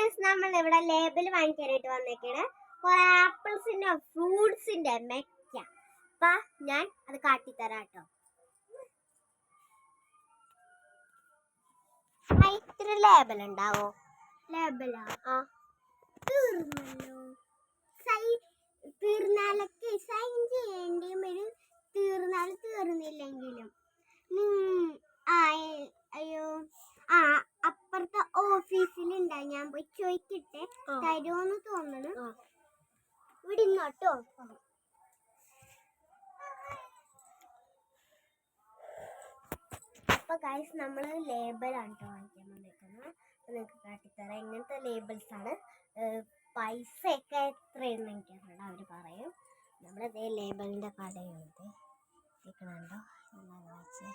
Guys നമ്മൾ ഇവിടെ label വാങ്ങിക്കാനായിട്ട് വന്നേക്കാണ്. കുറെ ആപ്പിൾസിന്റെ ഫ്രൂട്ട്സിന്റെ മെക്ക. അപ്പൊ ഞാൻ അത് കാട്ടിത്തരാം കേട്ടോ. ഇത്ര ലേബൽ ഉണ്ടാവോ? ലേബലാ തീർന്നല്ലോ. തീർന്നാലൊക്കെ സൈൻ ചെയ്യേണ്ടി വരും. തീർന്നില്ലെങ്കിലും അയ്യോ അപ്പുറത്തെ ഓഫീസിലുണ്ടായി. ഞാൻ പോയി ചോദിക്കട്ടെ, തരുമോന്ന് തോന്നണു. ഇവിടെ ഇന്നോട്ടോ. അപ്പൊ ഗൈസ് നമ്മള് ലേബലാണ് കേട്ടോ വാങ്ങിക്കാൻ വന്നേക്കുന്നത്. നിങ്ങൾക്ക് കാട്ടിത്തരാം. ഇങ്ങനത്തെ ലേബിൾസ് ആണ്. പൈസ ഒക്കെ എത്രയെന്ന് എനിക്കറിയണം, അവര് പറയും. നമ്മളിതേ ലേബലിന്റെ കടയുണ്ട്. കേൾക്കണുണ്ടോ? എന്താ വെച്ച്